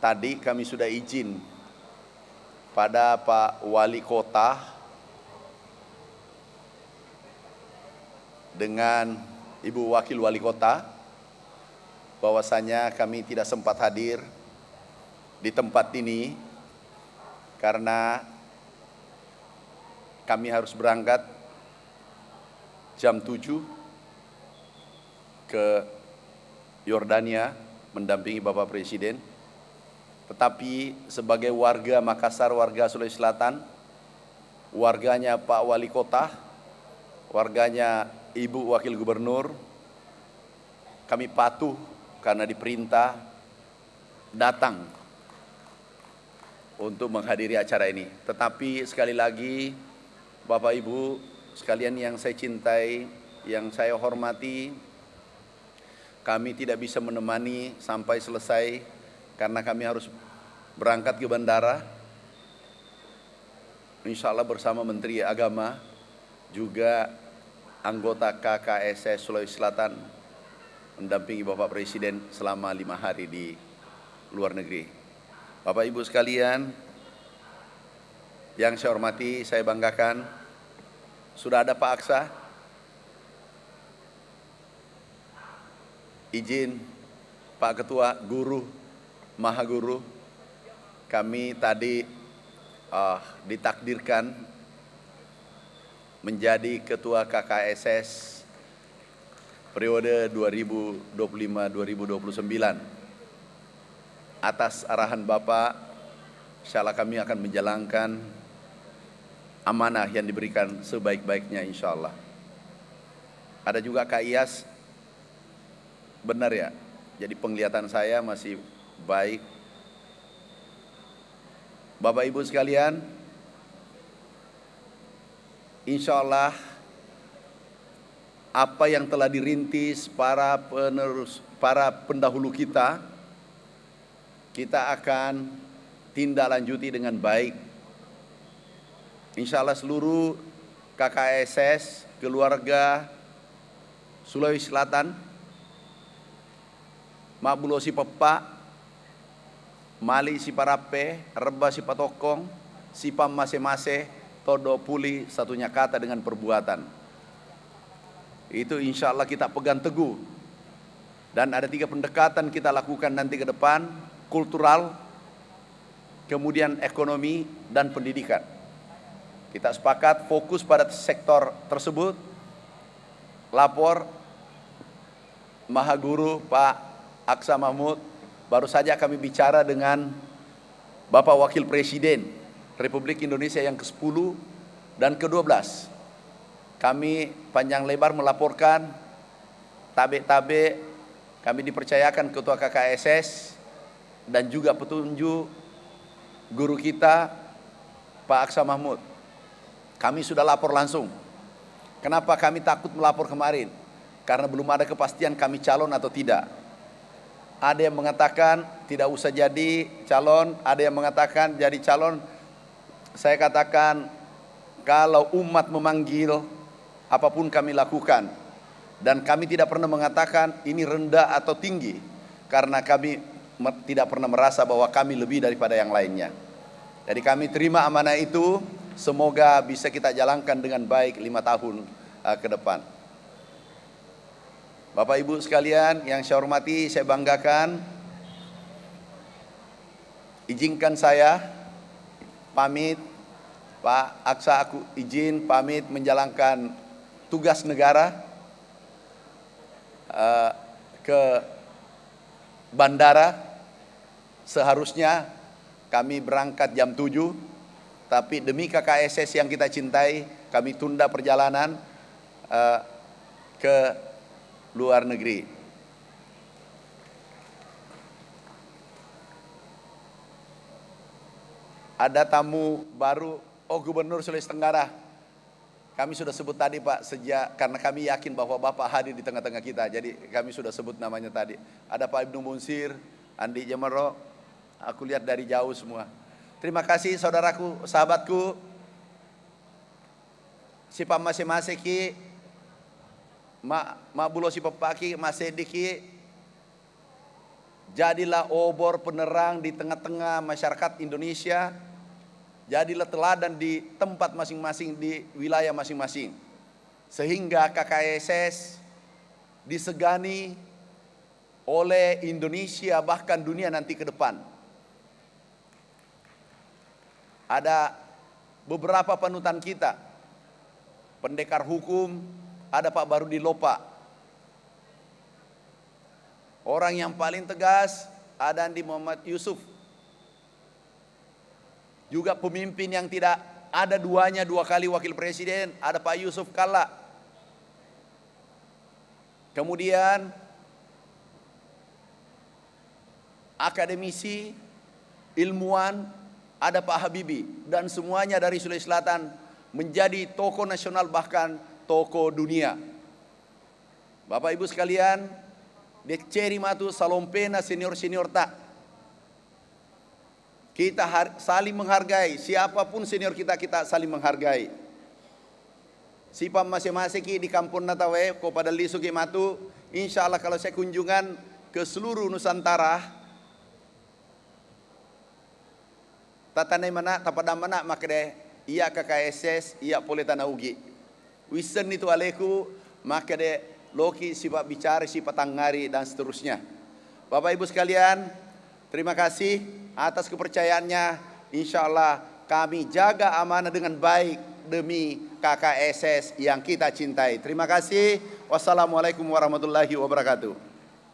Tadi kami sudah izin pada Pak Wali Kota dengan Ibu Wakil Wali Kota bahwasanya kami tidak sempat hadir di tempat ini karena kami harus berangkat jam 7 ke Yordania mendampingi Bapak Presiden. Tetapi sebagai warga Makassar, warga Sulawesi Selatan, warganya Pak Wali Kota, warganya Ibu Wakil Gubernur, kami patuh karena diperintah datang untuk menghadiri acara ini. Tetapi sekali lagi, Bapak Ibu sekalian yang saya cintai, yang saya hormati, kami tidak bisa menemani sampai selesai karena kami harus berangkat ke bandara. Insya Allah bersama Menteri Agama, juga anggota KKSS Sulawesi Selatan mendampingi Bapak Presiden selama 5 hari di luar negeri. Bapak Ibu sekalian, yang saya hormati, saya banggakan, sudah ada Pak Aksa. Izin Pak Ketua, Guru, Maha Guru, kami tadi ditakdirkan menjadi Ketua KKSS periode 2025-2029. Atas arahan Bapak, insyaallah kami akan menjalankan amanah yang diberikan sebaik-baiknya insyaallah. Ada juga Kak Iyas, benar ya, jadi penglihatan saya masih baik. Bapak Ibu sekalian, insya Allah apa yang telah dirintis para pendahulu kita akan tindak lanjuti dengan baik. Insya Allah seluruh KKSS, keluarga Sulawesi Selatan, Mabulo si Pepa, Mali si Parape, Reba si Patokong, si Pam Mase-Mase, Todo Puli satunya kata dengan perbuatan. Itu insya Allah kita pegang teguh. Dan ada 3 pendekatan kita lakukan nanti ke depan, kultural, kemudian ekonomi, dan pendidikan. Kita sepakat fokus pada sektor tersebut. Lapor Maha Guru Pak Aksa Mahmud, baru saja kami bicara dengan Bapak Wakil Presiden Republik Indonesia yang ke-10 dan ke-12. Kami panjang lebar melaporkan tabe-tabe, kami dipercayakan Ketua KKSS dan juga petunjuk guru kita Pak Aksa Mahmud. Kami sudah lapor langsung. Kenapa kami takut melapor kemarin? Karena belum ada kepastian kami calon atau tidak. Ada yang mengatakan tidak usah jadi calon, ada yang mengatakan jadi calon. Saya katakan kalau umat memanggil, apapun kami lakukan. Dan kami tidak pernah mengatakan ini rendah atau tinggi, karena kami tidak pernah merasa bahwa kami lebih daripada yang lainnya. Jadi kami terima amanah itu, semoga bisa kita jalankan dengan baik 5 tahun ke depan. Bapak Ibu sekalian yang saya hormati, saya banggakan, izinkan saya pamit, Pak Aksa, aku izin pamit menjalankan tugas negara ke bandara. Seharusnya kami berangkat jam 7, tapi demi KKSS yang kita cintai, kami tunda perjalanan ke luar negeri. Ada tamu baru, Gubernur Sulawesi Tenggara. Kami sudah sebut tadi Pak, karena kami yakin bahwa Bapak hadir di tengah-tengah kita, jadi kami sudah sebut namanya tadi. Ada Pak Ibnu Munsir, Andi Jemero, aku lihat dari jauh semua. Terima kasih saudaraku, sahabatku, si Pak Mase-Mase Mak Bulo si Pepaki, Mas Sediki, Jadilah obor penerang di tengah-tengah masyarakat Indonesia. Jadilah teladan di tempat masing-masing, di wilayah masing-masing. Sehingga KKSS disegani oleh Indonesia bahkan dunia nanti ke depan. Ada beberapa panutan kita, pendekar hukum, ada Pak Barudi Lopa. Orang yang paling tegas ada Andi Muhammad Yusuf. Juga pemimpin yang tidak ada duanya, 2 kali wakil presiden, ada Pak Yusuf Kalla. Kemudian akademisi, ilmuwan, ada Pak Habibie, dan semuanya dari Sulawesi Selatan menjadi tokoh nasional bahkan tokoh dunia. Bapak Ibu sekalian, dek ceri matu salompena senior-senior tak. Kita saling menghargai, siapapun senior kita, kita saling menghargai. Sipam masing-masing di kampung Natawe, ko pada lisu ke matu, insya Allah kalau saya kunjungan ke seluruh Nusantara, tatanay mana, tapadam mana, maka deh, iya KKSS, iya Poletana Ugi. Wisen itu aleku, maka deh, loki sifat bicara, sifat tanggari, dan seterusnya. Bapak Ibu sekalian, terima kasih atas kepercayaannya. Insya Allah kami jaga amanah dengan baik demi KKSS yang kita cintai. Terima kasih. Wassalamualaikum warahmatullahi wabarakatuh.